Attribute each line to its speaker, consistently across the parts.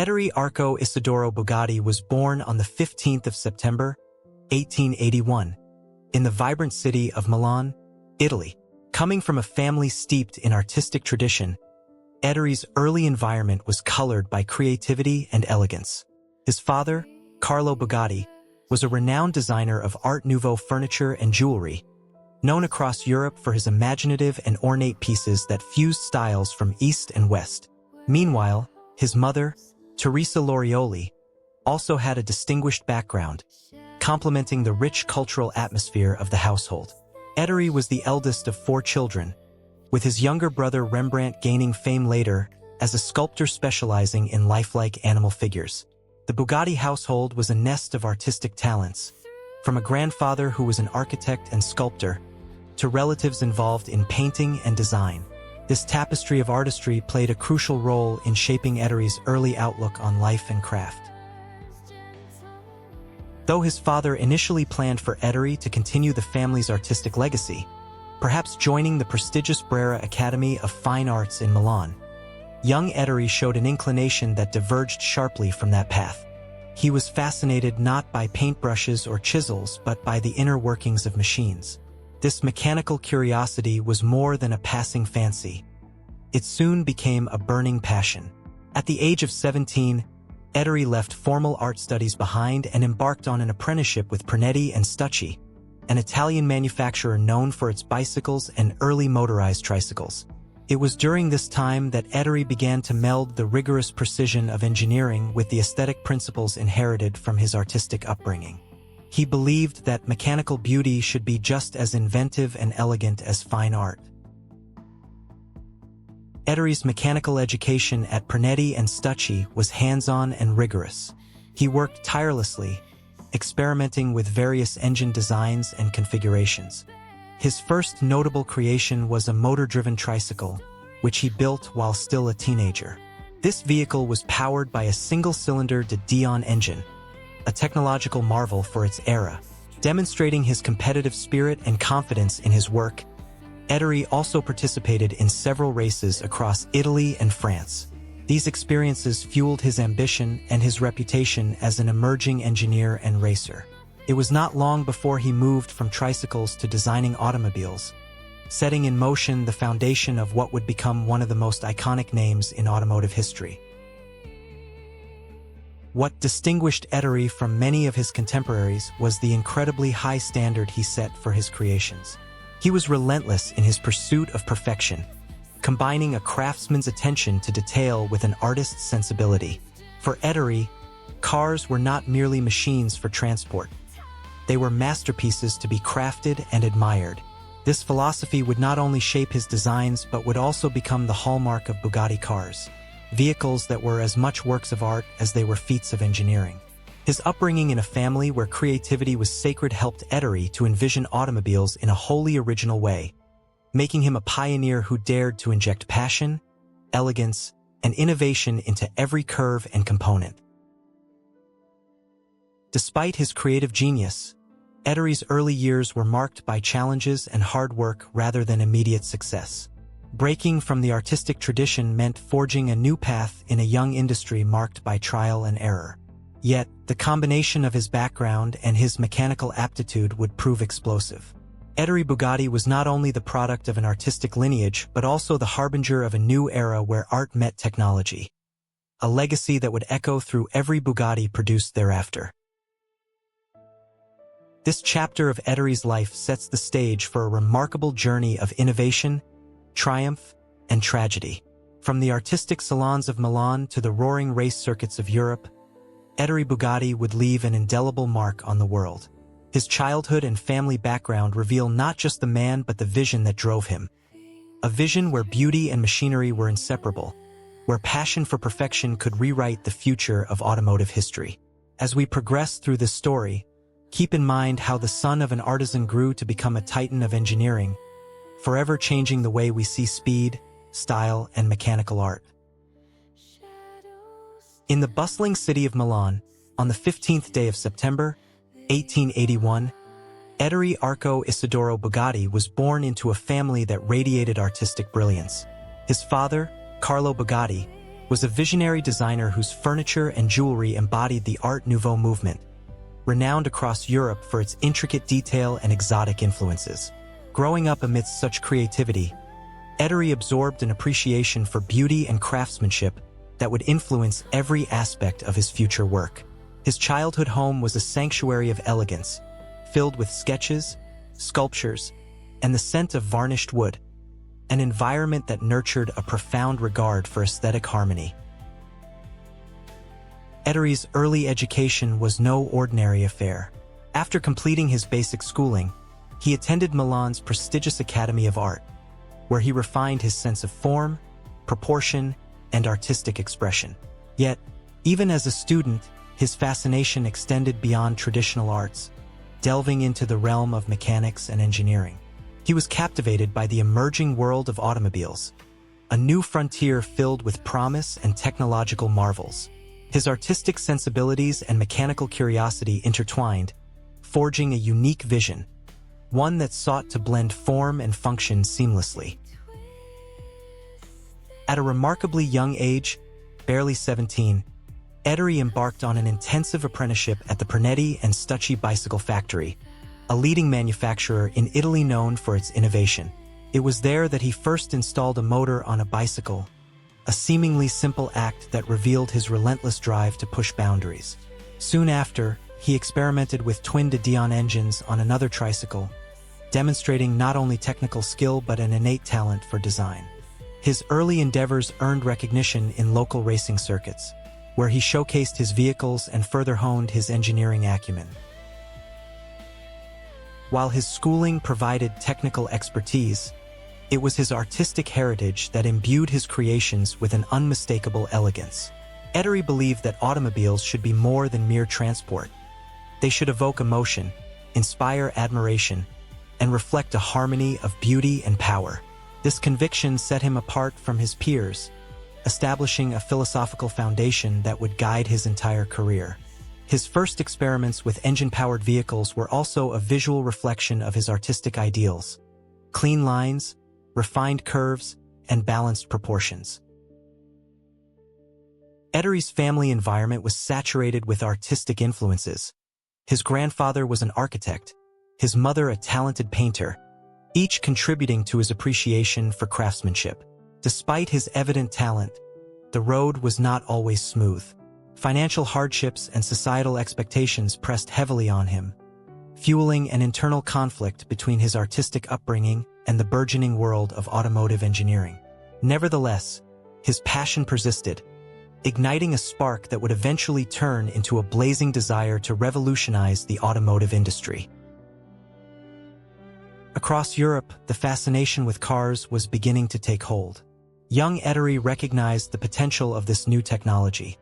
Speaker 1: Ettore Arco Isidoro Bugatti was born on the 15th of September, 1881, in the vibrant city of Milan, Italy. Coming from a family steeped in artistic tradition, Ettore's early environment was colored by creativity and elegance. His father, Carlo Bugatti, was a renowned designer of Art Nouveau furniture and jewelry, known across Europe for his imaginative and ornate pieces that fused styles from East and West. Meanwhile, his mother, Teresa Lorioli, also had a distinguished background, complementing the rich cultural atmosphere of the household. Ettore was the eldest of 4 children, with his younger brother Rembrandt gaining fame later as a sculptor specializing in lifelike animal figures. The Bugatti household was a nest of artistic talents, from a grandfather who was an architect and sculptor, to relatives involved in painting and design. This tapestry of artistry played a crucial role in shaping Ettore's early outlook on life and craft. Though his father initially planned for Ettore to continue the family's artistic legacy, perhaps joining the prestigious Brera Academy of Fine Arts in Milan, young Ettore showed an inclination that diverged sharply from that path. He was fascinated not by paintbrushes or chisels but by the inner workings of machines. This mechanical curiosity was more than a passing fancy. It soon became a burning passion. At the age of 17, Ettore left formal art studies behind and embarked on an apprenticeship with Pernetti and Stucci, an Italian manufacturer known for its bicycles and early motorized tricycles. It was during this time that Ettore began to meld the rigorous precision of engineering with the aesthetic principles inherited from his artistic upbringing. He believed that mechanical beauty should be just as inventive and elegant as fine art. Ettore's mechanical education at Pernetti and Stucci was hands-on and rigorous. He worked tirelessly, experimenting with various engine designs and configurations. His first notable creation was a motor-driven tricycle, which he built while still a teenager. This vehicle was powered by a single-cylinder de Dion engine, a technological marvel for its era. Demonstrating his competitive spirit and confidence in his work, Ettore also participated in several races across Italy and France. These experiences fueled his ambition and his reputation as an emerging engineer and racer. It was not long before he moved from tricycles to designing automobiles, setting in motion the foundation of what would become one of the most iconic names in automotive history. What distinguished Ettore from many of his contemporaries was the incredibly high standard he set for his creations. He was relentless in his pursuit of perfection, combining a craftsman's attention to detail with an artist's sensibility. For Ettore, cars were not merely machines for transport. They were masterpieces to be crafted and admired. This philosophy would not only shape his designs but would also become the hallmark of Bugatti cars, vehicles that were as much works of art as they were feats of engineering. His upbringing in a family where creativity was sacred helped Ettore to envision automobiles in a wholly original way, making him a pioneer who dared to inject passion, elegance, and innovation into every curve and component. Despite his creative genius, Ettore's early years were marked by challenges and hard work rather than immediate success. Breaking from the artistic tradition meant forging a new path in a young industry marked by trial and error. Yet, the combination of his background and his mechanical aptitude would prove explosive. Ettore Bugatti was not only the product of an artistic lineage but also the harbinger of a new era where art met technology, a legacy that would echo through every Bugatti produced thereafter. This chapter of Ettore's life sets the stage for a remarkable journey of innovation, triumph, and tragedy. From the artistic salons of Milan to the roaring race circuits of Europe, Ettore Bugatti would leave an indelible mark on the world. His childhood and family background reveal not just the man but the vision that drove him. A vision where beauty and machinery were inseparable, where passion for perfection could rewrite the future of automotive history. As we progress through this story, keep in mind how the son of an artisan grew to become a titan of engineering, forever changing the way we see speed, style, and mechanical art. In the bustling city of Milan, on the 15th day of September, 1881, Ettore Arco Isidoro Bugatti was born into a family that radiated artistic brilliance. His father, Carlo Bugatti, was a visionary designer whose furniture and jewelry embodied the Art Nouveau movement, renowned across Europe for its intricate detail and exotic influences. Growing up amidst such creativity, Ettore absorbed an appreciation for beauty and craftsmanship that would influence every aspect of his future work. His childhood home was a sanctuary of elegance, filled with sketches, sculptures, and the scent of varnished wood, an environment that nurtured a profound regard for aesthetic harmony. Ettore's early education was no ordinary affair. After completing his basic schooling, he attended Milan's prestigious Academy of Art, where he refined his sense of form, proportion, and artistic expression. Yet, even as a student, his fascination extended beyond traditional arts, delving into the realm of mechanics and engineering. He was captivated by the emerging world of automobiles, a new frontier filled with promise and technological marvels. His artistic sensibilities and mechanical curiosity intertwined, forging a unique vision, one that sought to blend form and function seamlessly. At a remarkably young age, barely 17, Ettore embarked on an intensive apprenticeship at the Pernetti and Stucci bicycle factory, a leading manufacturer in Italy known for its innovation. It was there that he first installed a motor on a bicycle, a seemingly simple act that revealed his relentless drive to push boundaries. Soon after, he experimented with twin-de-Dion engines on another tricycle, demonstrating not only technical skill but an innate talent for design. His early endeavors earned recognition in local racing circuits, where he showcased his vehicles and further honed his engineering acumen. While his schooling provided technical expertise, it was his artistic heritage that imbued his creations with an unmistakable elegance. Ettore believed that automobiles should be more than mere transport. They should evoke emotion, inspire admiration, and reflect a harmony of beauty and power. This conviction set him apart from his peers, establishing a philosophical foundation that would guide his entire career. His first experiments with engine-powered vehicles were also a visual reflection of his artistic ideals: clean lines, refined curves, and balanced proportions. Ettore's family environment was saturated with artistic influences. His grandfather was an architect, his mother a talented painter, each contributing to his appreciation for craftsmanship. Despite his evident talent, the road was not always smooth. Financial hardships and societal expectations pressed heavily on him, fueling an internal conflict between his artistic upbringing and the burgeoning world of automotive engineering. Nevertheless, his passion persisted, igniting a spark that would eventually turn into a blazing desire to revolutionize the automotive industry. Across Europe, the fascination with cars was beginning to take hold. Young Ettore recognized the potential of this new technology,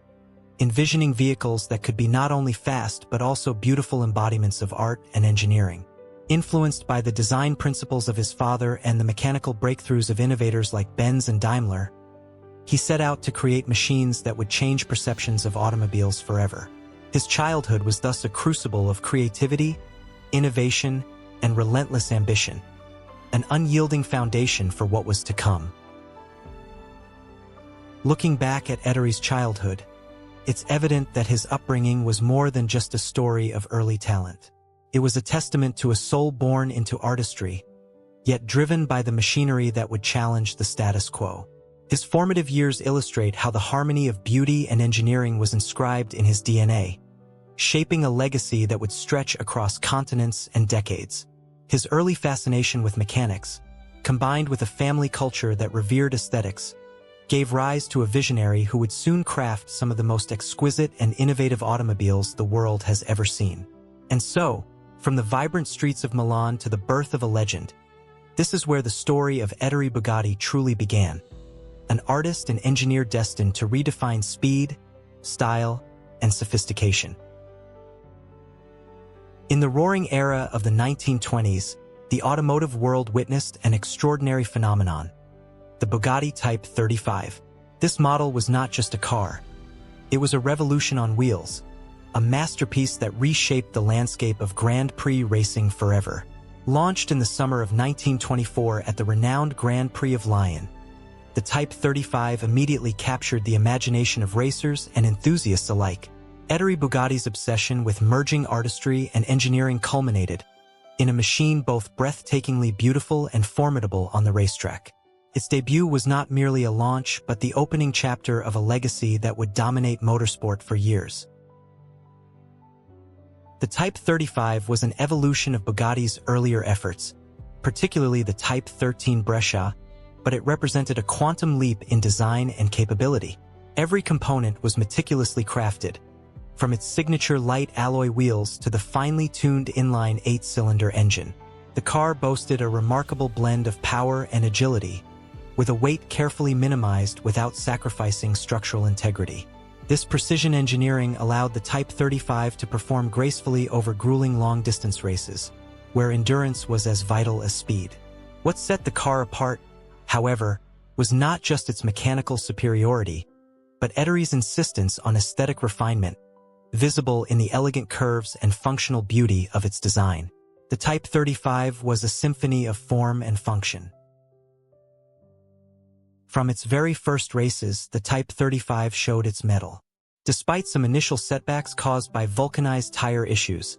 Speaker 1: envisioning vehicles that could be not only fast but also beautiful embodiments of art and engineering. Influenced by the design principles of his father and the mechanical breakthroughs of innovators like Benz and Daimler, he set out to create machines that would change perceptions of automobiles forever. His childhood was thus a crucible of creativity, innovation, and relentless ambition, an unyielding foundation for what was to come. Looking back at Ettore's childhood, it's evident that his upbringing was more than just a story of early talent. It was a testament to a soul born into artistry, yet driven by the machinery that would challenge the status quo. His formative years illustrate how the harmony of beauty and engineering was inscribed in his DNA, shaping a legacy that would stretch across continents and decades. His early fascination with mechanics, combined with a family culture that revered aesthetics, gave rise to a visionary who would soon craft some of the most exquisite and innovative automobiles the world has ever seen. And so, from the vibrant streets of Milan to the birth of a legend, this is where the story of Ettore Bugatti truly began. An artist and engineer destined to redefine speed, style, and sophistication. In the roaring era of the 1920s, the automotive world witnessed an extraordinary phenomenon: the Bugatti Type 35. This model was not just a car. It was a revolution on wheels, a masterpiece that reshaped the landscape of Grand Prix racing forever. Launched in the summer of 1924 at the renowned Grand Prix of Lyon, the Type 35 immediately captured the imagination of racers and enthusiasts alike. Ettore Bugatti's obsession with merging artistry and engineering culminated in a machine both breathtakingly beautiful and formidable on the racetrack. Its debut was not merely a launch, but the opening chapter of a legacy that would dominate motorsport for years. The Type 35 was an evolution of Bugatti's earlier efforts, particularly the Type 13 Brescia, but it represented a quantum leap in design and capability. Every component was meticulously crafted, from its signature light alloy wheels to the finely tuned inline 8-cylinder engine. The car boasted a remarkable blend of power and agility, with a weight carefully minimized without sacrificing structural integrity. This precision engineering allowed the Type 35 to perform gracefully over grueling long-distance races, where endurance was as vital as speed. What set the car apart, however, was not just its mechanical superiority, but Ettore's insistence on aesthetic refinement, visible in the elegant curves and functional beauty of its design. The Type 35 was a symphony of form and function. From its very first races, the Type 35 showed its mettle. Despite some initial setbacks caused by vulcanized tire issues,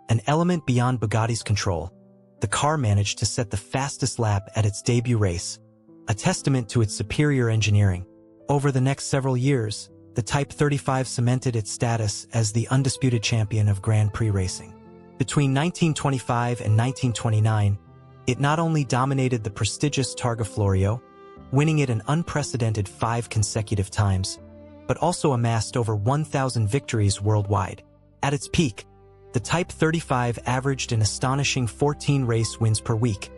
Speaker 1: an element beyond Bugatti's control, the car managed to set the fastest lap at its debut race, a testament to its superior engineering. Over the next several years, the Type 35 cemented its status as the undisputed champion of Grand Prix racing. Between 1925 and 1929, it not only dominated the prestigious Targa Florio, winning it an unprecedented 5 consecutive times, but also amassed over 1,000 victories worldwide. At its peak, the Type 35 averaged an astonishing 14 race wins per week,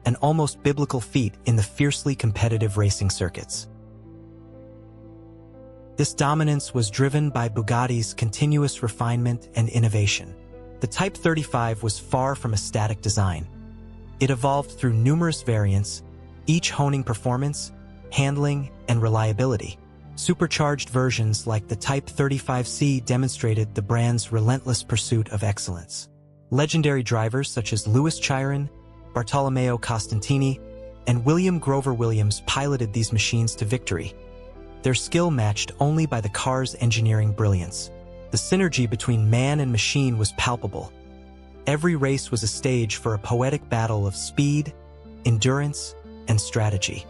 Speaker 1: an almost biblical feat in the fiercely competitive racing circuits. This dominance was driven by Bugatti's continuous refinement and innovation. The Type 35 was far from a static design. It evolved through numerous variants, each honing performance, handling, and reliability. Supercharged versions like the Type 35C demonstrated the brand's relentless pursuit of excellence. Legendary drivers such as Louis Chiron, Bartolomeo Costantini, and William Grover Williams piloted these machines to victory, their skill matched only by the car's engineering brilliance. The synergy between man and machine was palpable. Every race was a stage for a poetic battle of speed, endurance, and strategy.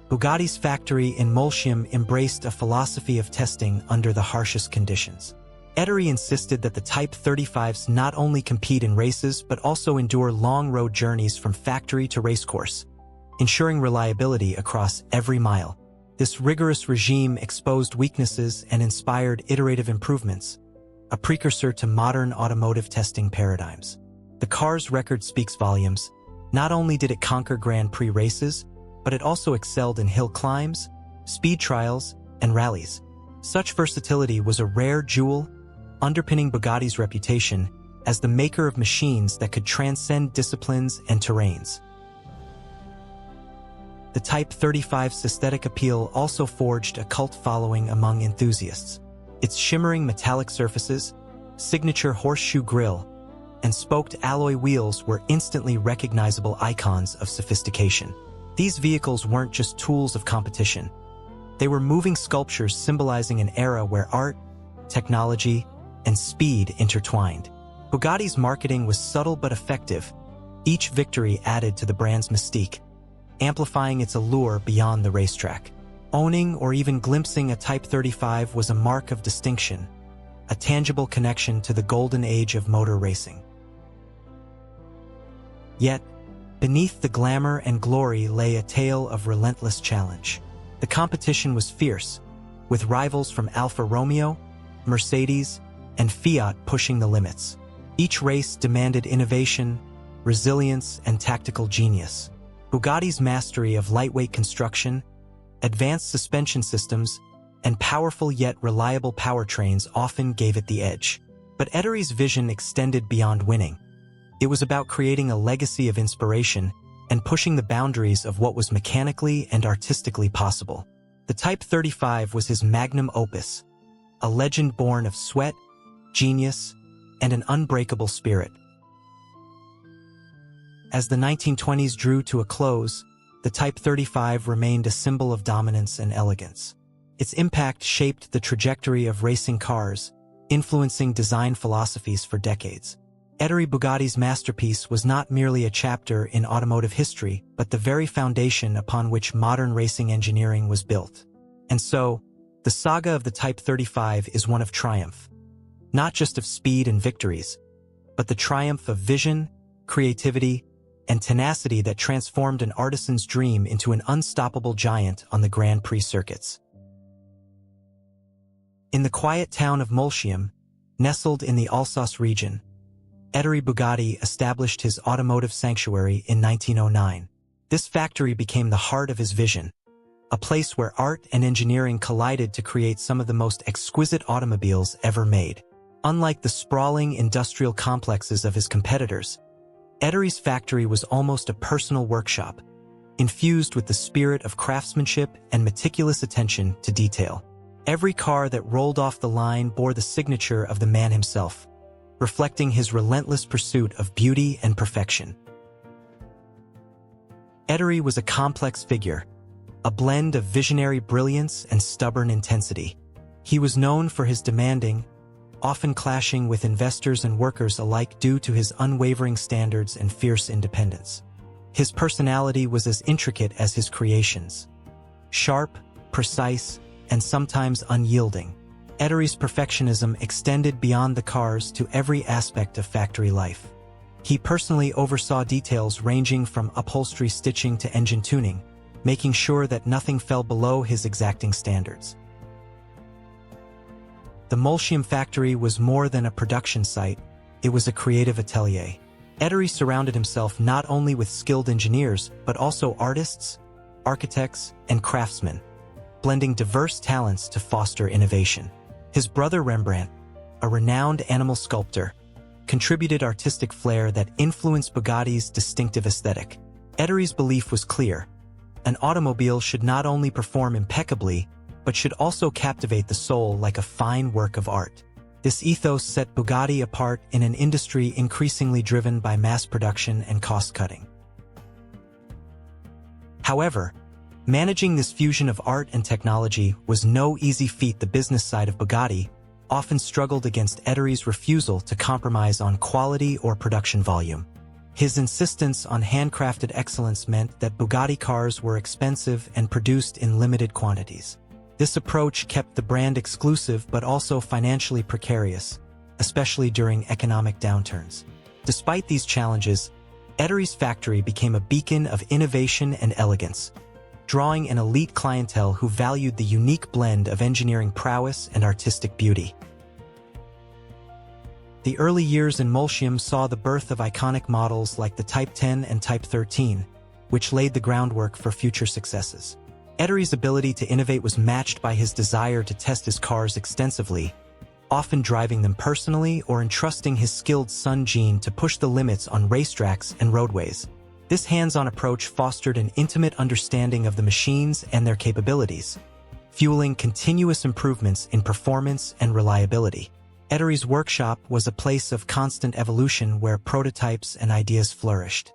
Speaker 1: Bugatti's factory in Molsheim embraced a philosophy of testing under the harshest conditions. Ettore insisted that the Type 35s not only compete in races but also endure long road journeys from factory to racecourse, ensuring reliability across every mile. This rigorous regime exposed weaknesses and inspired iterative improvements, a precursor to modern automotive testing paradigms. The car's record speaks volumes. Not only did it conquer Grand Prix races, but it also excelled in hill climbs, speed trials, and rallies. Such versatility was a rare jewel, underpinning Bugatti's reputation as the maker of machines that could transcend disciplines and terrains. The Type 35's aesthetic appeal also forged a cult following among enthusiasts. Its shimmering metallic surfaces, signature horseshoe grille, and spoked alloy wheels were instantly recognizable icons of sophistication. These vehicles weren't just tools of competition. They were moving sculptures symbolizing an era where art, technology, and speed intertwined. Bugatti's marketing was subtle but effective. Each victory added to the brand's mystique, amplifying its allure beyond the racetrack. Owning or even glimpsing a Type 35 was a mark of distinction, a tangible connection to the golden age of motor racing. Yet, beneath the glamour and glory lay a tale of relentless challenge. The competition was fierce, with rivals from Alfa Romeo, Mercedes, and Fiat pushing the limits. Each race demanded innovation, resilience, and tactical genius. Bugatti's mastery of lightweight construction, advanced suspension systems, and powerful yet reliable powertrains often gave it the edge. But Ettore's vision extended beyond winning. It was about creating a legacy of inspiration and pushing the boundaries of what was mechanically and artistically possible. The Type 35 was his magnum opus, a legend born of sweat, genius, and an unbreakable spirit. As the 1920s drew to a close, the Type 35 remained a symbol of dominance and elegance. Its impact shaped the trajectory of racing cars, influencing design philosophies for decades. Ettore Bugatti's masterpiece was not merely a chapter in automotive history, but the very foundation upon which modern racing engineering was built. And so, the saga of the Type 35 is one of triumph. Not just of speed and victories, but the triumph of vision, creativity, and tenacity that transformed an artisan's dream into an unstoppable giant on the Grand Prix circuits. In the quiet town of Molsheim, nestled in the Alsace region, Ettore Bugatti established his automotive sanctuary in 1909. This factory became the heart of his vision, a place where art and engineering collided to create some of the most exquisite automobiles ever made. Unlike the sprawling industrial complexes of his competitors, Ettore's factory was almost a personal workshop, infused with the spirit of craftsmanship and meticulous attention to detail. Every car that rolled off the line bore the signature of the man himself, reflecting his relentless pursuit of beauty and perfection. Ettore was a complex figure, a blend of visionary brilliance and stubborn intensity. He was known for his demanding, often clashing with investors and workers alike due to his unwavering standards and fierce independence. His personality was as intricate as his creations. Sharp, precise, and sometimes unyielding, Ettore's perfectionism extended beyond the cars to every aspect of factory life. He personally oversaw details ranging from upholstery stitching to engine tuning, making sure that nothing fell below his exacting standards. The Molsheim factory was more than a production site, it was a creative atelier. Ettore surrounded himself not only with skilled engineers, but also artists, architects, and craftsmen, blending diverse talents to foster innovation. His brother Rembrandt, a renowned animal sculptor, contributed artistic flair that influenced Bugatti's distinctive aesthetic. Ettore's belief was clear: an automobile should not only perform impeccably, but should also captivate the soul like a fine work of art. This ethos set Bugatti apart in an industry increasingly driven by mass production and cost-cutting. However, managing this fusion of art and technology was no easy feat. The business side of Bugatti often struggled against Ettore's refusal to compromise on quality or production volume. His insistence on handcrafted excellence meant that Bugatti cars were expensive and produced in limited quantities. This approach kept the brand exclusive but also financially precarious, especially during economic downturns. Despite these challenges, Ettore's factory became a beacon of innovation and elegance, drawing an elite clientele who valued the unique blend of engineering prowess and artistic beauty. The early years in Molsheim saw the birth of iconic models like the Type 10 and Type 13, which laid the groundwork for future successes. Ettore's ability to innovate was matched by his desire to test his cars extensively, often driving them personally or entrusting his skilled son Jean to push the limits on racetracks and roadways. This hands-on approach fostered an intimate understanding of the machines and their capabilities, fueling continuous improvements in performance and reliability. Ettore's workshop was a place of constant evolution where prototypes and ideas flourished.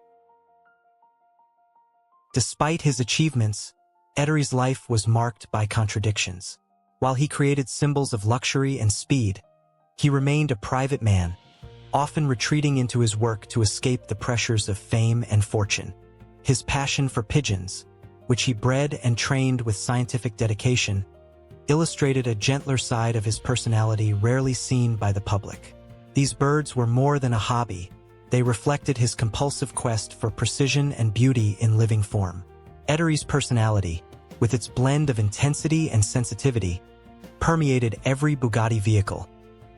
Speaker 1: Despite his achievements, Ettore's life was marked by contradictions. While he created symbols of luxury and speed, he remained a private man, often retreating into his work to escape the pressures of fame and fortune. His passion for pigeons, which he bred and trained with scientific dedication, illustrated a gentler side of his personality rarely seen by the public. These birds were more than a hobby. They reflected his compulsive quest for precision and beauty in living form. Ettore's personality, with its blend of intensity and sensitivity, permeated every Bugatti vehicle,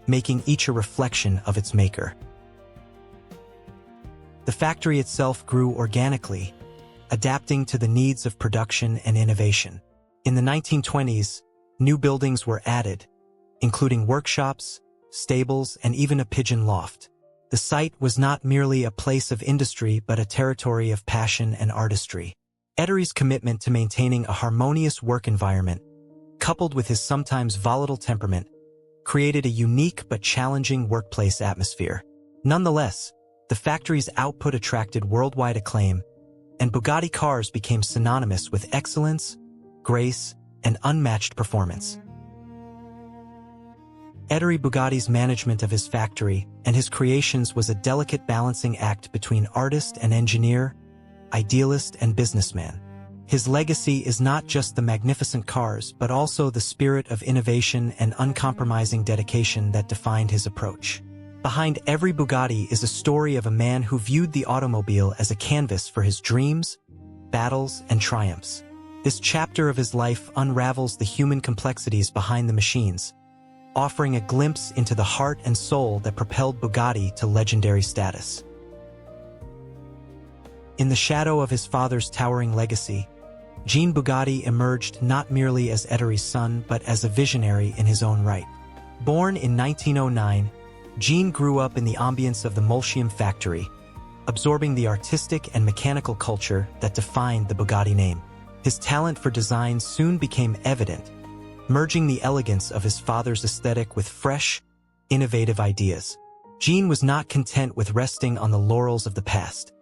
Speaker 1: making each a reflection of its maker. The factory itself grew organically, adapting to the needs of production and innovation. In the 1920s, new buildings were added, including workshops, stables, and even a pigeon loft. The site was not merely a place of industry but a territory of passion and artistry. Ettore's commitment to maintaining a harmonious work environment, coupled with his sometimes volatile temperament, created a unique but challenging workplace atmosphere. Nonetheless, the factory's output attracted worldwide acclaim, and Bugatti cars became synonymous with excellence, grace, and unmatched performance. Ettore Bugatti's management of his factory and his creations was a delicate balancing act between artist and engineer, idealist and businessman. His legacy is not just the magnificent cars but also the spirit of innovation and uncompromising dedication that defined his approach. Behind every Bugatti is a story of a man who viewed the automobile as a canvas for his dreams, battles, and triumphs. This chapter of his life unravels the human complexities behind the machines, offering a glimpse into the heart and soul that propelled Bugatti to legendary status. In the shadow of his father's towering legacy, Jean Bugatti emerged not merely as Ettore's son but as a visionary in his own right. Born in 1909, Jean grew up in the ambience of the Molsheim factory, absorbing the artistic and mechanical culture that defined the Bugatti name. His talent for design soon became evident, merging the elegance of his father's aesthetic with fresh, innovative ideas. Jean was not content with resting on the laurels of the past.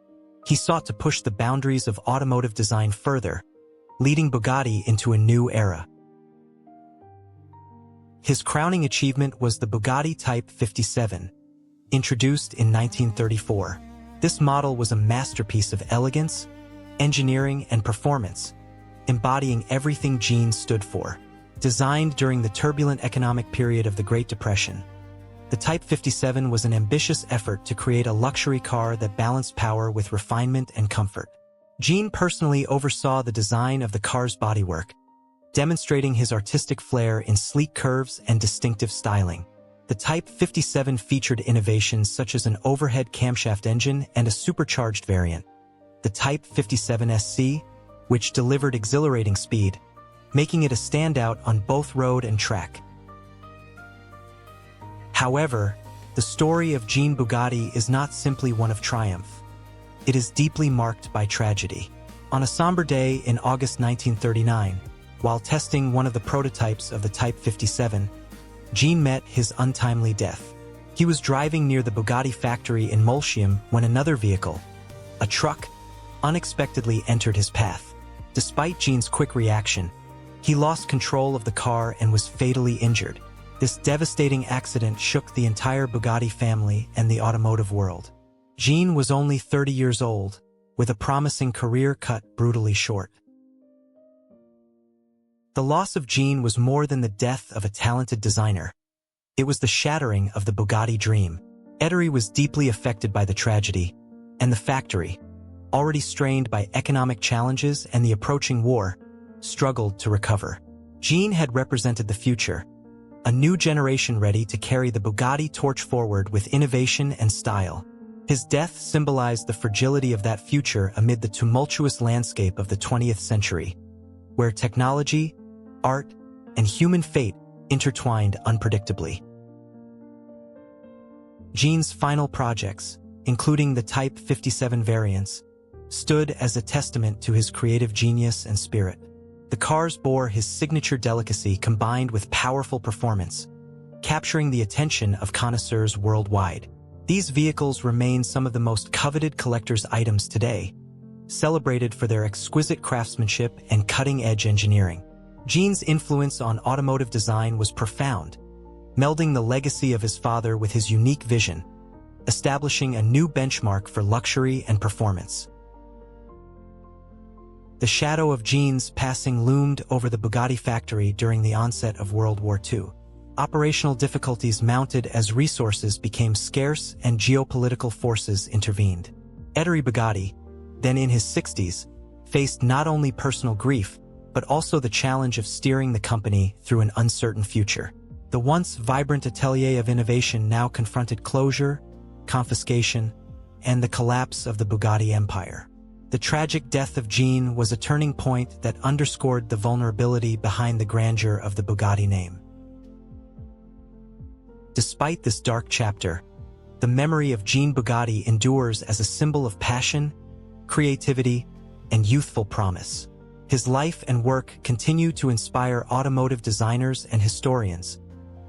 Speaker 1: He sought to push the boundaries of automotive design further, leading Bugatti into a new era. His crowning achievement was the Bugatti Type 57, introduced in 1934. This model was a masterpiece of elegance, engineering, and performance, embodying everything Jean stood for. Designed during the turbulent economic period of the Great Depression, the Type 57 was an ambitious effort to create a luxury car that balanced power with refinement and comfort. Jean personally oversaw the design of the car's bodywork, demonstrating his artistic flair in sleek curves and distinctive styling. The Type 57 featured innovations such as an overhead camshaft engine and a supercharged variant, the Type 57 SC, which delivered exhilarating speed, making it a standout on both road and track. However, the story of Jean Bugatti is not simply one of triumph. It is deeply marked by tragedy. On a somber day in August 1939, while testing one of the prototypes of the Type 57, Jean met his untimely death. He was driving near the Bugatti factory in Molsheim when another vehicle, a truck, unexpectedly entered his path. Despite Jean's quick reaction, he lost control of the car and was fatally injured. This devastating accident shook the entire Bugatti family and the automotive world. Jean was only 30 years old, with a promising career cut brutally short. The loss of Jean was more than the death of a talented designer. It was the shattering of the Bugatti dream. Ettore was deeply affected by the tragedy, and the factory, already strained by economic challenges and the approaching war, struggled to recover. Jean had represented the future, a new generation ready to carry the Bugatti torch forward with innovation and style. His death symbolized the fragility of that future amid the tumultuous landscape of the 20th century, where technology, art, and human fate intertwined unpredictably. Jean's final projects, including the Type 57 variants, stood as a testament to his creative genius and spirit. The cars bore his signature delicacy combined with powerful performance, capturing the attention of connoisseurs worldwide. These vehicles remain some of the most coveted collector's items today, celebrated for their exquisite craftsmanship and cutting-edge engineering. Jean's influence on automotive design was profound, melding the legacy of his father with his unique vision, establishing a new benchmark for luxury and performance. The shadow of Jean's passing loomed over the Bugatti factory during the onset of World War II. Operational difficulties mounted as resources became scarce and geopolitical forces intervened. Ettore Bugatti, then in his 60s, faced not only personal grief, but also the challenge of steering the company through an uncertain future. The once vibrant atelier of innovation now confronted closure, confiscation, and the collapse of the Bugatti empire. The tragic death of Jean was a turning point that underscored the vulnerability behind the grandeur of the Bugatti name. Despite this dark chapter, the memory of Jean Bugatti endures as a symbol of passion, creativity, and youthful promise. His life and work continue to inspire automotive designers and historians,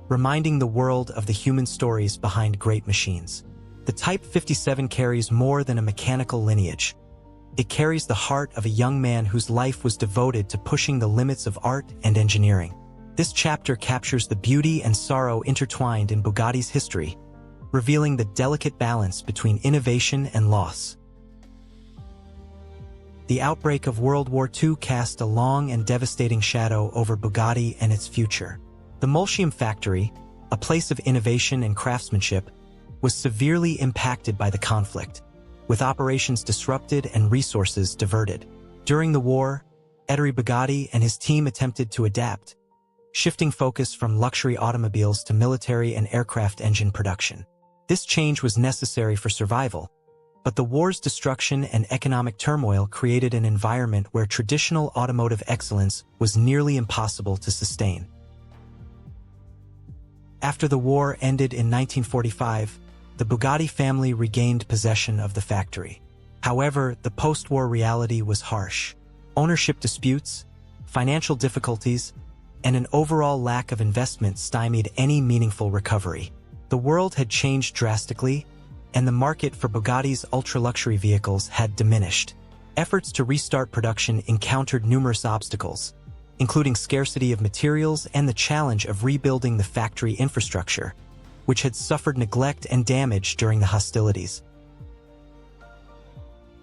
Speaker 1: reminding the world of the human stories behind great machines. The Type 57 carries more than a mechanical lineage. It carries the heart of a young man whose life was devoted to pushing the limits of art and engineering. This chapter captures the beauty and sorrow intertwined in Bugatti's history, revealing the delicate balance between innovation and loss. The outbreak of World War II cast a long and devastating shadow over Bugatti and its future. The Molsheim factory, a place of innovation and craftsmanship, was severely impacted by the conflict, with operations disrupted and resources diverted. During the war, Ettore Bugatti and his team attempted to adapt, shifting focus from luxury automobiles to military and aircraft engine production. This change was necessary for survival, but the war's destruction and economic turmoil created an environment where traditional automotive excellence was nearly impossible to sustain. After the war ended in 1945, the Bugatti family regained possession of the factory. However, the post-war reality was harsh. Ownership disputes, financial difficulties, and an overall lack of investment stymied any meaningful recovery. The world had changed drastically, and the market for Bugatti's ultra-luxury vehicles had diminished. Efforts to restart production encountered numerous obstacles, including scarcity of materials and the challenge of rebuilding the factory infrastructure, which had suffered neglect and damage during the hostilities.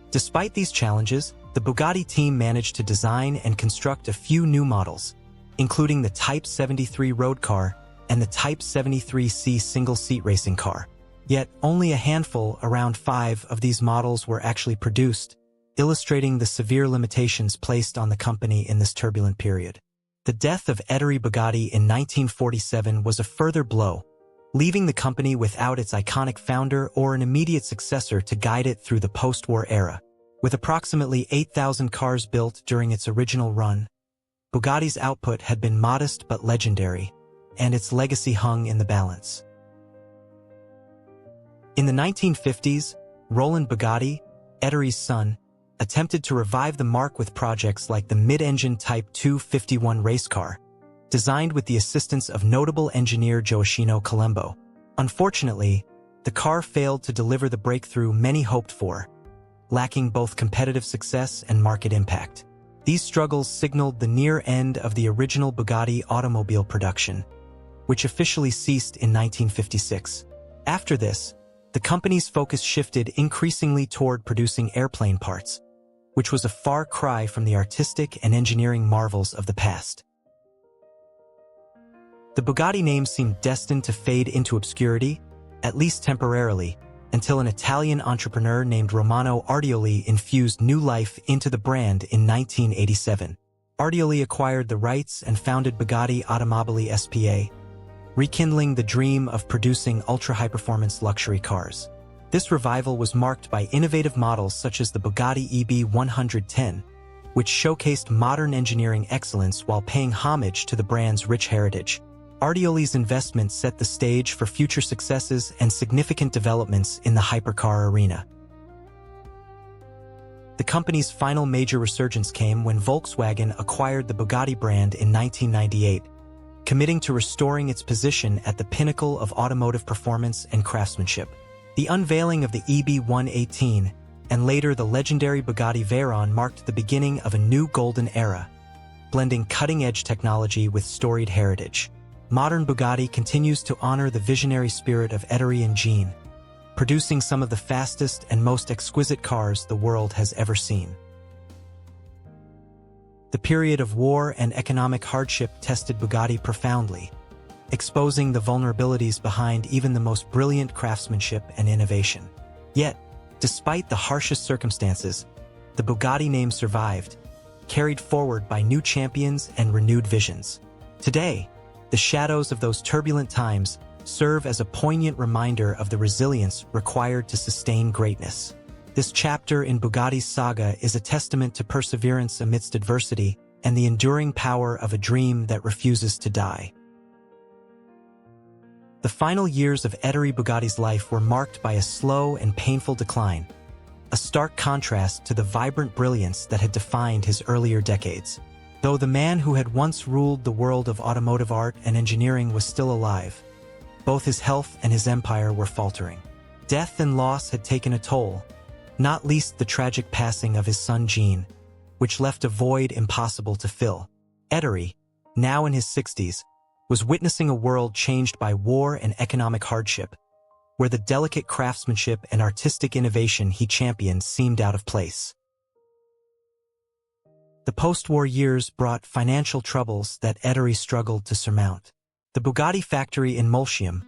Speaker 1: Despite these challenges, the Bugatti team managed to design and construct a few new models, including the Type 73 road car and the Type 73C single-seat racing car. Yet, only a handful, around 5, of these models were actually produced, illustrating the severe limitations placed on the company in this turbulent period. The death of Ettore Bugatti in 1947 was a further blow, leaving the company without its iconic founder or an immediate successor to guide it through the post-war era. With approximately 8,000 cars built during its original run, Bugatti's output had been modest but legendary, and its legacy hung in the balance. In the 1950s, Roland Bugatti, Ettore's son, attempted to revive the marque with projects like the mid-engine Type 251 race car, designed with the assistance of notable engineer Gioacchino Colombo. Unfortunately, the car failed to deliver the breakthrough many hoped for, lacking both competitive success and market impact. These struggles signaled the near end of the original Bugatti automobile production, which officially ceased in 1956. After this, the company's focus shifted increasingly toward producing airplane parts, which was a far cry from the artistic and engineering marvels of the past. The Bugatti name seemed destined to fade into obscurity, at least temporarily, until an Italian entrepreneur named Romano Artioli infused new life into the brand in 1987. Artioli acquired the rights and founded Bugatti Automobili SPA, rekindling the dream of producing ultra-high-performance luxury cars. This revival was marked by innovative models such as the Bugatti EB110, which showcased modern engineering excellence while paying homage to the brand's rich heritage. Artioli's investment set the stage for future successes and significant developments in the hypercar arena. The company's final major resurgence came when Volkswagen acquired the Bugatti brand in 1998, committing to restoring its position at the pinnacle of automotive performance and craftsmanship. The unveiling of the EB118 and later the legendary Bugatti Veyron marked the beginning of a new golden era, blending cutting-edge technology with storied heritage. Modern Bugatti continues to honor the visionary spirit of Ettore and Jean, producing some of the fastest and most exquisite cars the world has ever seen. The period of war and economic hardship tested Bugatti profoundly, exposing the vulnerabilities behind even the most brilliant craftsmanship and innovation. Yet, despite the harshest circumstances, the Bugatti name survived, carried forward by new champions and renewed visions. Today, the shadows of those turbulent times serve as a poignant reminder of the resilience required to sustain greatness. This chapter in Bugatti's saga is a testament to perseverance amidst adversity and the enduring power of a dream that refuses to die. The final years of Ettore Bugatti's life were marked by a slow and painful decline, a stark contrast to the vibrant brilliance that had defined his earlier decades. Though the man who had once ruled the world of automotive art and engineering was still alive, both his health and his empire were faltering. Death and loss had taken a toll, not least the tragic passing of his son Jean, which left a void impossible to fill. Ettore, now in his 60s, was witnessing a world changed by war and economic hardship, where the delicate craftsmanship and artistic innovation he championed seemed out of place. The post-war years brought financial troubles that Ettore struggled to surmount. The Bugatti factory in Molsheim,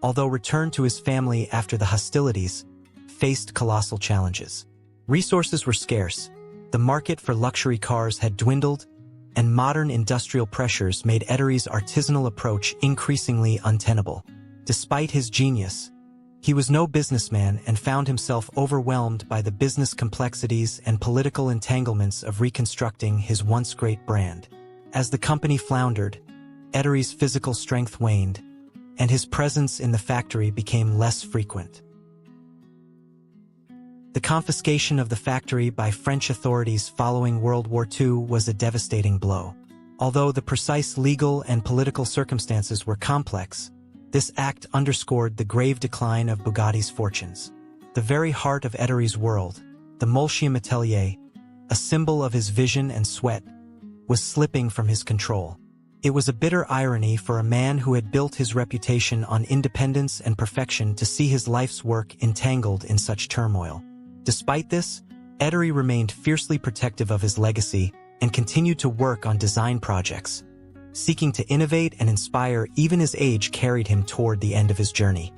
Speaker 1: although returned to his family after the hostilities, faced colossal challenges. Resources were scarce, the market for luxury cars had dwindled, and modern industrial pressures made Ettore's artisanal approach increasingly untenable. Despite his genius, he was no businessman and found himself overwhelmed by the business complexities and political entanglements of reconstructing his once great brand. As the company floundered, Ettore's physical strength waned, and his presence in the factory became less frequent. The confiscation of the factory by French authorities following World War II was a devastating blow. Although the precise legal and political circumstances were complex, this act underscored the grave decline of Bugatti's fortunes. The very heart of Ettore's world, the Molsheim atelier, a symbol of his vision and sweat, was slipping from his control. It was a bitter irony for a man who had built his reputation on independence and perfection to see his life's work entangled in such turmoil. Despite this, Ettore remained fiercely protective of his legacy and continued to work on design projects, seeking to innovate and inspire even as age carried him toward the end of his journey.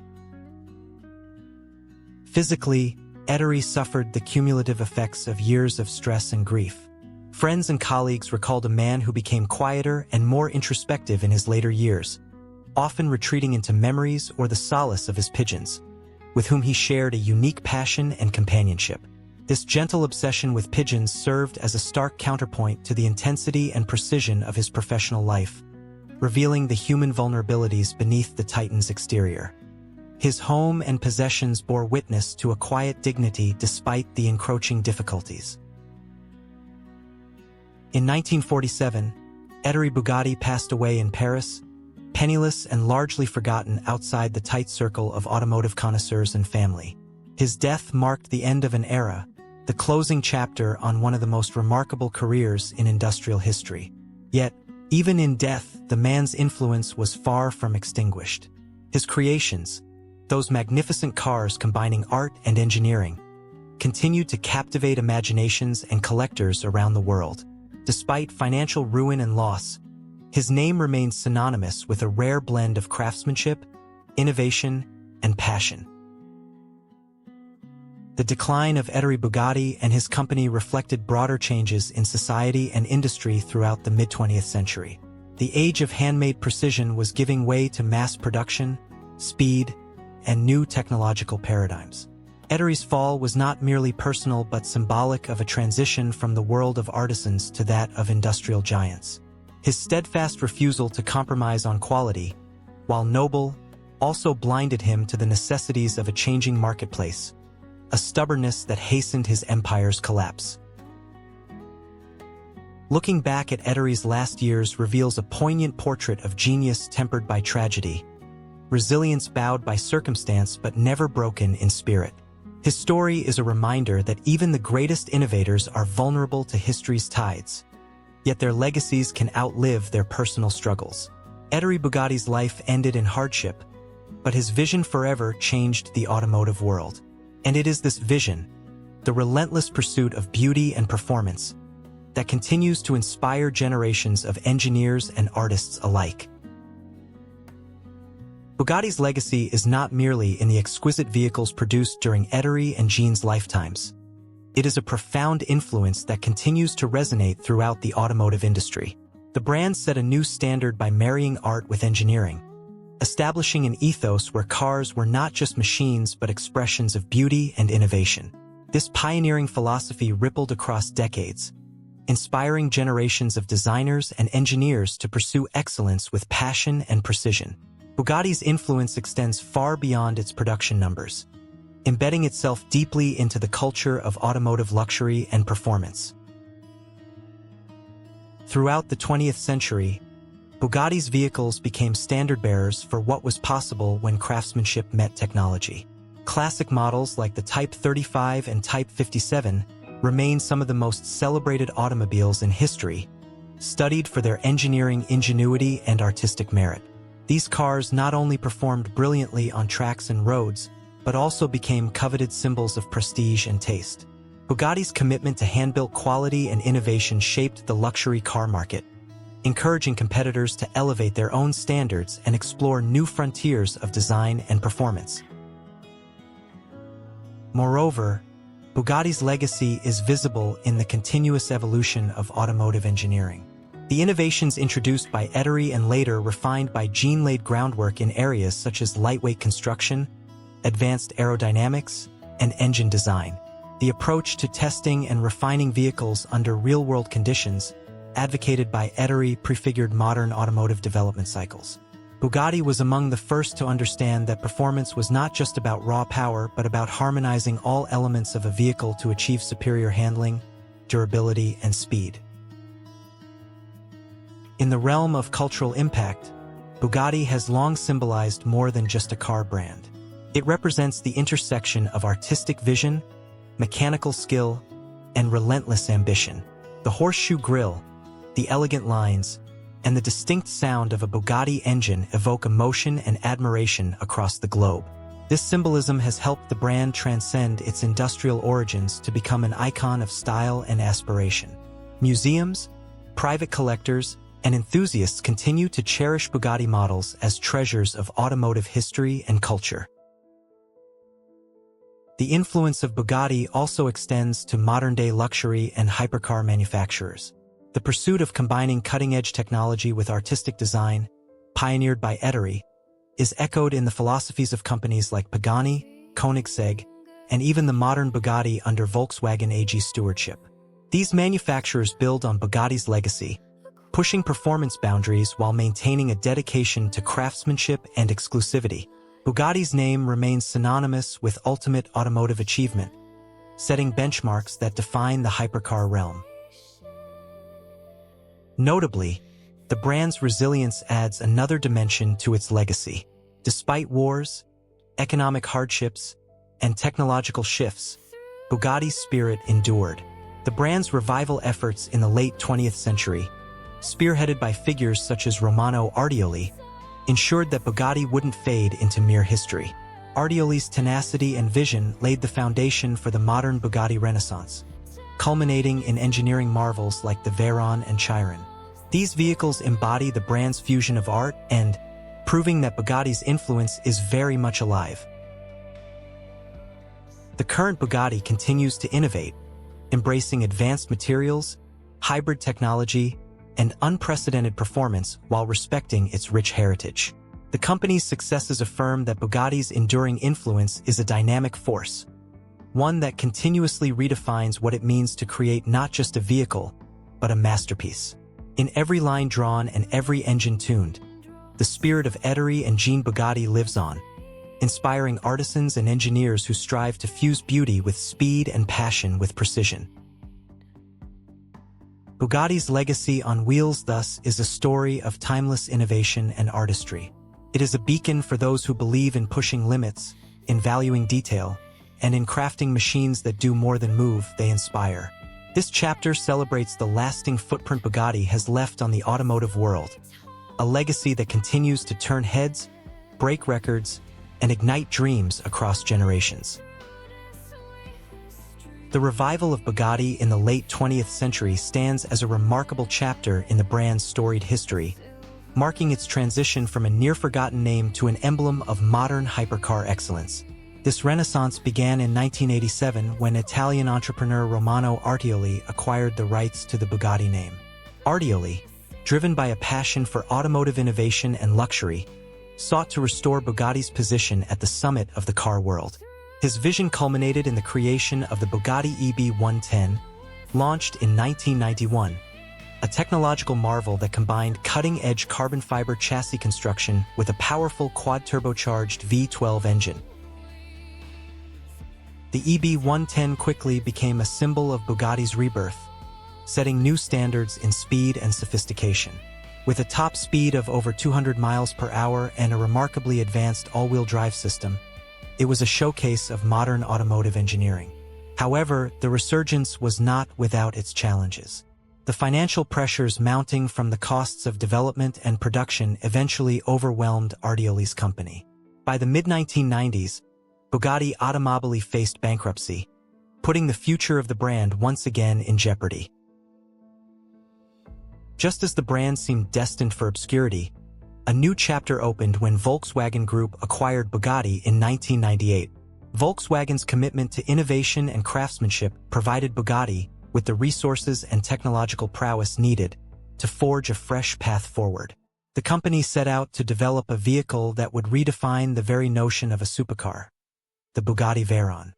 Speaker 1: Physically, Ettore suffered the cumulative effects of years of stress and grief. Friends and colleagues recalled a man who became quieter and more introspective in his later years, often retreating into memories or the solace of his pigeons, with whom he shared a unique passion and companionship. This gentle obsession with pigeons served as a stark counterpoint to the intensity and precision of his professional life, revealing the human vulnerabilities beneath the Titan's exterior. His home and possessions bore witness to a quiet dignity despite the encroaching difficulties. In 1947, Ettore Bugatti passed away in Paris, penniless and largely forgotten outside the tight circle of automotive connoisseurs and family. His death marked the end of an era, the closing chapter on one of the most remarkable careers in industrial history. Yet, even in death, the man's influence was far from extinguished. His creations, those magnificent cars combining art and engineering, continued to captivate imaginations and collectors around the world. Despite financial ruin and loss, his name remains synonymous with a rare blend of craftsmanship, innovation, and passion. The decline of Ettore Bugatti and his company reflected broader changes in society and industry throughout the mid-20th century. The age of handmade precision was giving way to mass production, speed, and new technological paradigms. Ettore's fall was not merely personal but symbolic of a transition from the world of artisans to that of industrial giants. His steadfast refusal to compromise on quality, while noble, also blinded him to the necessities of a changing marketplace, a stubbornness that hastened his empire's collapse. Looking back at Ettore's last years reveals a poignant portrait of genius tempered by tragedy, resilience bowed by circumstance but never broken in spirit. His story is a reminder that even the greatest innovators are vulnerable to history's tides, yet their legacies can outlive their personal struggles. Ettore Bugatti's life ended in hardship, but his vision forever changed the automotive world. And it is this vision, the relentless pursuit of beauty and performance, that continues to inspire generations of engineers and artists alike. Bugatti's legacy is not merely in the exquisite vehicles produced during Ettore and Jean's lifetimes. It is a profound influence that continues to resonate throughout the automotive industry. The brand set a new standard by marrying art with engineering, establishing an ethos where cars were not just machines but expressions of beauty and innovation. This pioneering philosophy rippled across decades, inspiring generations of designers and engineers to pursue excellence with passion and precision. Bugatti's influence extends far beyond its production numbers, embedding itself deeply into the culture of automotive luxury and performance. Throughout the 20th century, Bugatti's vehicles became standard-bearers for what was possible when craftsmanship met technology. Classic models like the Type 35 and Type 57 remain some of the most celebrated automobiles in history, studied for their engineering ingenuity and artistic merit. These cars not only performed brilliantly on tracks and roads, but also became coveted symbols of prestige and taste. Bugatti's commitment to hand-built quality and innovation shaped the luxury car market, encouraging competitors to elevate their own standards and explore new frontiers of design and performance. Moreover, Bugatti's legacy is visible in the continuous evolution of automotive engineering. The innovations introduced by Ettore and later refined by Jean laid groundwork in areas such as lightweight construction, advanced aerodynamics, and engine design. The approach to testing and refining vehicles under real-world conditions, advocated by Ettore, prefigured modern automotive development cycles. Bugatti was among the first to understand that performance was not just about raw power but about harmonizing all elements of a vehicle to achieve superior handling, durability, and speed. In the realm of cultural impact, Bugatti has long symbolized more than just a car brand. It represents the intersection of artistic vision, mechanical skill, and relentless ambition. The horseshoe grille, the elegant lines, and the distinct sound of a Bugatti engine evoke emotion and admiration across the globe. This symbolism has helped the brand transcend its industrial origins to become an icon of style and aspiration. Museums, private collectors, and enthusiasts continue to cherish Bugatti models as treasures of automotive history and culture. The influence of Bugatti also extends to modern-day luxury and hypercar manufacturers. The pursuit of combining cutting-edge technology with artistic design, pioneered by Ettore, is echoed in the philosophies of companies like Pagani, Koenigsegg, and even the modern Bugatti under Volkswagen AG stewardship. These manufacturers build on Bugatti's legacy, pushing performance boundaries while maintaining a dedication to craftsmanship and exclusivity. Bugatti's name remains synonymous with ultimate automotive achievement, setting benchmarks that define the hypercar realm. Notably, the brand's resilience adds another dimension to its legacy. Despite wars, economic hardships, and technological shifts, Bugatti's spirit endured. The brand's revival efforts in the late 20th century, spearheaded by figures such as Romano Artioli, ensured that Bugatti wouldn't fade into mere history. Artioli's tenacity and vision laid the foundation for the modern Bugatti Renaissance, culminating in engineering marvels like the Veyron and Chiron. These vehicles embody the brand's fusion of art and proving that Bugatti's influence is very much alive. The current Bugatti continues to innovate, embracing advanced materials, hybrid technology, and unprecedented performance while respecting its rich heritage. The company's successes affirm that Bugatti's enduring influence is a dynamic force, one that continuously redefines what it means to create not just a vehicle, but a masterpiece. In every line drawn and every engine tuned, the spirit of Ettore and Jean Bugatti lives on, inspiring artisans and engineers who strive to fuse beauty with speed and passion with precision. Bugatti's legacy on wheels thus is a story of timeless innovation and artistry. It is a beacon for those who believe in pushing limits, in valuing detail, and in crafting machines that do more than move, they inspire. This chapter celebrates the lasting footprint Bugatti has left on the automotive world, a legacy that continues to turn heads, break records, and ignite dreams across generations. The revival of Bugatti in the late 20th century stands as a remarkable chapter in the brand's storied history, marking its transition from a near-forgotten name to an emblem of modern hypercar excellence. This renaissance began in 1987 when Italian entrepreneur Romano Artioli acquired the rights to the Bugatti name. Artioli, driven by a passion for automotive innovation and luxury, sought to restore Bugatti's position at the summit of the car world. His vision culminated in the creation of the Bugatti EB110, launched in 1991, a technological marvel that combined cutting-edge carbon fiber chassis construction with a powerful quad-turbocharged V12 engine. The EB110 quickly became a symbol of Bugatti's rebirth, setting new standards in speed and sophistication. With a top speed of over 200 miles per hour and a remarkably advanced all-wheel drive system, It was a showcase of modern automotive engineering. However, the resurgence was not without its challenges. The financial pressures mounting from the costs of development and production eventually overwhelmed Artioli's company. By the mid-1990s, Bugatti Automobili faced bankruptcy, putting the future of the brand once again in jeopardy. Just as the brand seemed destined for obscurity, a new chapter opened when Volkswagen Group acquired Bugatti in 1998. Volkswagen's commitment to innovation and craftsmanship provided Bugatti with the resources and technological prowess needed to forge a fresh path forward. The company set out to develop a vehicle that would redefine the very notion of a supercar, the Bugatti Veyron.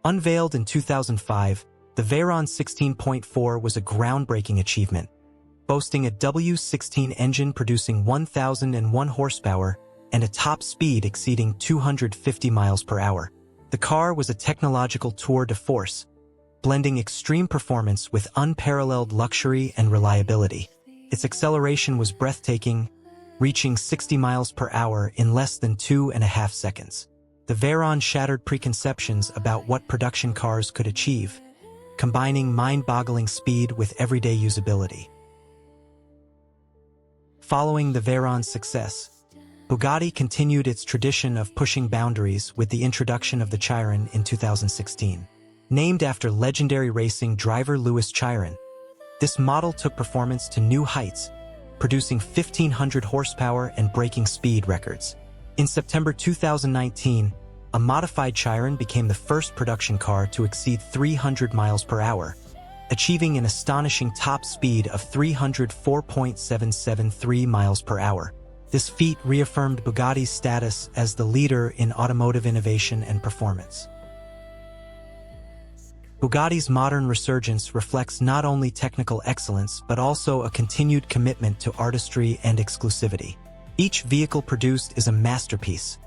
Speaker 1: Unveiled in 2005, the Veyron 16.4 was a groundbreaking achievement, boasting a W16 engine producing 1,001 horsepower and a top speed exceeding 250 miles per hour. The car was a technological tour de force, blending extreme performance with unparalleled luxury and reliability. Its acceleration was breathtaking, reaching 60 miles per hour in less than 2.5 seconds. The Veyron shattered preconceptions about what production cars could achieve, combining mind-boggling speed with everyday usability. Following the Veyron's success, Bugatti continued its tradition of pushing boundaries with the introduction of the Chiron in 2016. Named after legendary racing driver Louis Chiron, this model took performance to new heights, producing 1,500 horsepower and breaking speed records. In September 2019, a modified Chiron became the first production car to exceed 300 miles per hour, achieving an astonishing top speed of 304.773 miles per hour. This feat reaffirmed Bugatti's status as the leader in automotive innovation and performance. Bugatti's modern resurgence reflects not only technical excellence but also a continued commitment to artistry and exclusivity. Each vehicle produced is a masterpiece,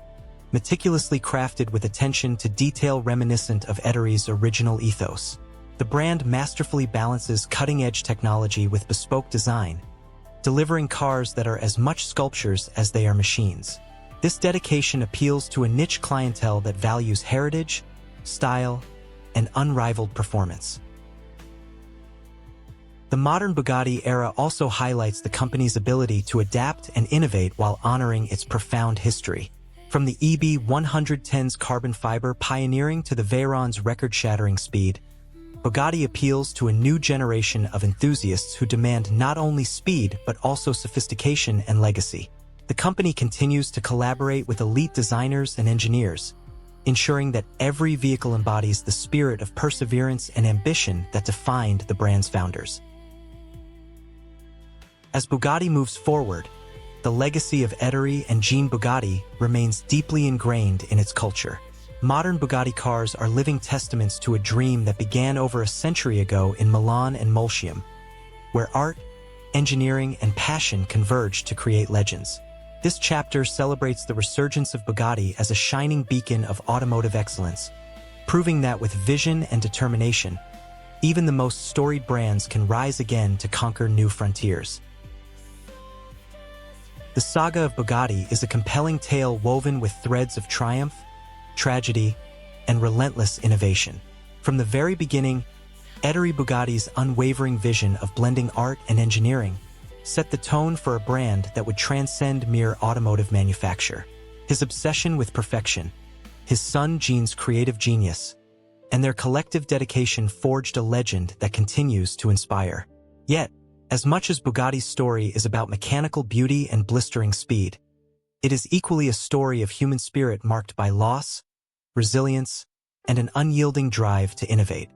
Speaker 1: meticulously crafted with attention to detail reminiscent of Ettore's original ethos. The brand masterfully balances cutting-edge technology with bespoke design, delivering cars that are as much sculptures as they are machines. This dedication appeals to a niche clientele that values heritage, style, and unrivaled performance. The modern Bugatti era also highlights the company's ability to adapt and innovate while honoring its profound history. From the EB110's carbon fiber pioneering to the Veyron's record-shattering speed, Bugatti appeals to a new generation of enthusiasts who demand not only speed but also sophistication and legacy. The company continues to collaborate with elite designers and engineers, ensuring that every vehicle embodies the spirit of perseverance and ambition that defined the brand's founders. As Bugatti moves forward, the legacy of Ettore and Jean Bugatti remains deeply ingrained in its culture. Modern Bugatti cars are living testaments to a dream that began over a century ago in Milan and Molsheim, where art, engineering, and passion converged to create legends. This chapter celebrates the resurgence of Bugatti as a shining beacon of automotive excellence, proving that with vision and determination, even the most storied brands can rise again to conquer new frontiers. The saga of Bugatti is a compelling tale woven with threads of triumph, tragedy, and relentless innovation. From the very beginning, Ettore Bugatti's unwavering vision of blending art and engineering set the tone for a brand that would transcend mere automotive manufacture. His obsession with perfection, his son Jean's creative genius, and their collective dedication forged a legend that continues to inspire. Yet, as much as Bugatti's story is about mechanical beauty and blistering speed, it is equally a story of human spirit marked by loss, resilience, and an unyielding drive to innovate.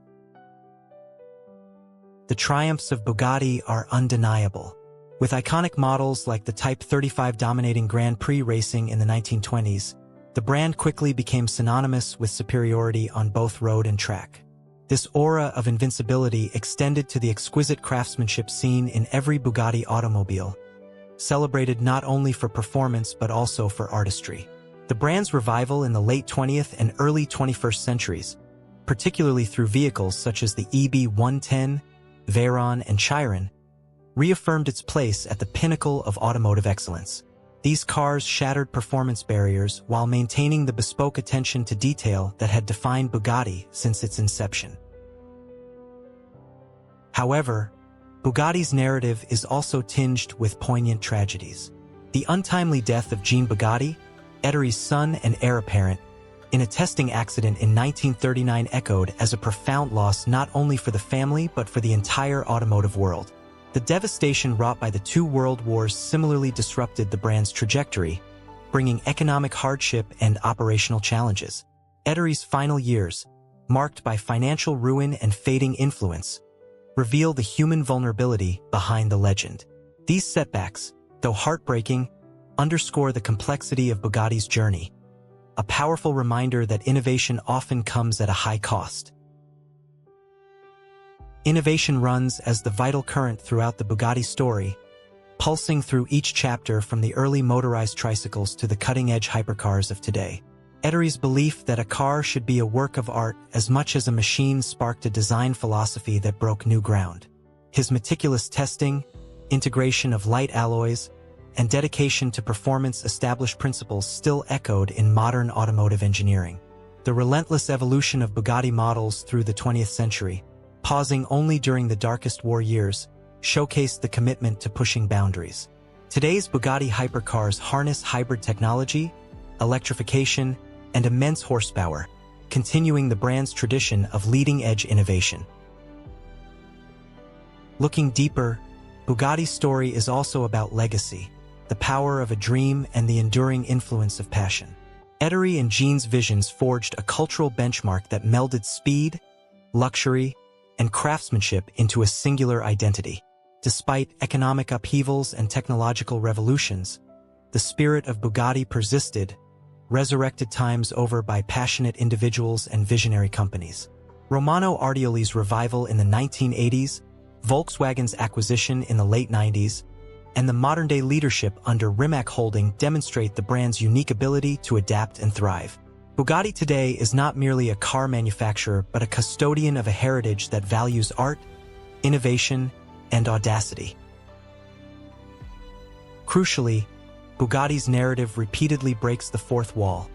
Speaker 1: The triumphs of Bugatti are undeniable. With iconic models like the Type 35 dominating Grand Prix racing in the 1920s, the brand quickly became synonymous with superiority on both road and track. This aura of invincibility extended to the exquisite craftsmanship seen in every Bugatti automobile, celebrated not only for performance but also for artistry. The brand's revival in the late 20th and early 21st centuries, particularly through vehicles such as the EB110, Veyron, and Chiron, reaffirmed its place at the pinnacle of automotive excellence. These cars shattered performance barriers while maintaining the bespoke attention to detail that had defined Bugatti since its inception. However, Bugatti's narrative is also tinged with poignant tragedies. The untimely death of Jean Bugatti, Ettore's son and heir apparent, in a testing accident in 1939 echoed as a profound loss not only for the family but for the entire automotive world. The devastation wrought by the two world wars similarly disrupted the brand's trajectory, bringing economic hardship and operational challenges. Ettore's final years, marked by financial ruin and fading influence, reveal the human vulnerability behind the legend. These setbacks, though heartbreaking, underscore the complexity of Bugatti's journey, a powerful reminder that innovation often comes at a high cost. Innovation runs as the vital current throughout the Bugatti story, pulsing through each chapter from the early motorized tricycles to the cutting-edge hypercars of today. Ettore's belief that a car should be a work of art as much as a machine sparked a design philosophy that broke new ground. His meticulous testing, integration of light alloys, and dedication to performance established principles still echoed in modern automotive engineering. The relentless evolution of Bugatti models through the 20th century, pausing only during the darkest war years, showcased the commitment to pushing boundaries. Today's Bugatti hypercars harness hybrid technology, electrification, and immense horsepower, continuing the brand's tradition of leading-edge innovation. Looking deeper, Bugatti's story is also about legacy, the power of a dream and the enduring influence of passion. Ettore and Jean's visions forged a cultural benchmark that melded speed, luxury, and craftsmanship into a singular identity. Despite economic upheavals and technological revolutions, the spirit of Bugatti persisted, resurrected times over by passionate individuals and visionary companies. Romano Artioli's revival in the 1980s, Volkswagen's acquisition in the late 90s, and the modern-day leadership under Rimac Holding demonstrate the brand's unique ability to adapt and thrive. Bugatti today is not merely a car manufacturer but a custodian of a heritage that values art, innovation, and audacity. Crucially, Bugatti's narrative repeatedly breaks the fourth wall,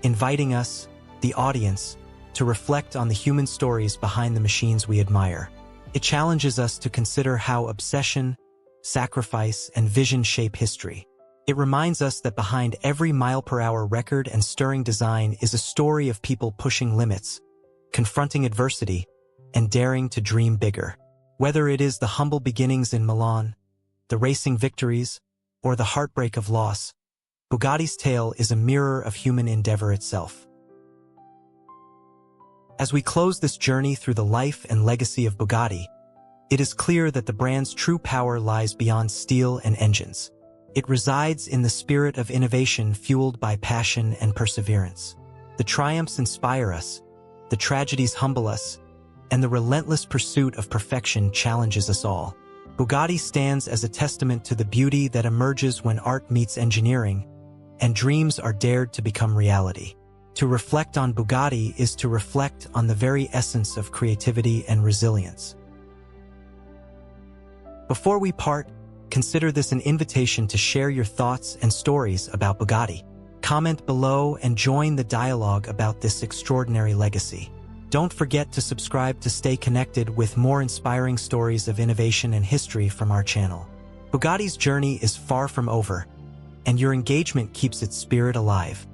Speaker 1: inviting us, the audience, to reflect on the human stories behind the machines we admire. It challenges us to consider how obsession, sacrifice, and vision shape history. It reminds us that behind every mile-per-hour record and stirring design is a story of people pushing limits, confronting adversity, and daring to dream bigger. Whether it is the humble beginnings in Milan, the racing victories, or the heartbreak of loss, Bugatti's tale is a mirror of human endeavor itself. As we close this journey through the life and legacy of Bugatti, it is clear that the brand's true power lies beyond steel and engines. It resides in the spirit of innovation fueled by passion and perseverance. The triumphs inspire us, the tragedies humble us, and the relentless pursuit of perfection challenges us all. Bugatti stands as a testament to the beauty that emerges when art meets engineering, and dreams are dared to become reality. To reflect on Bugatti is to reflect on the very essence of creativity and resilience. Before we part, consider this an invitation to share your thoughts and stories about Bugatti. Comment below and join the dialogue about this extraordinary legacy. Don't forget to subscribe to stay connected with more inspiring stories of innovation and history from our channel. Bugatti's journey is far from over, and your engagement keeps its spirit alive.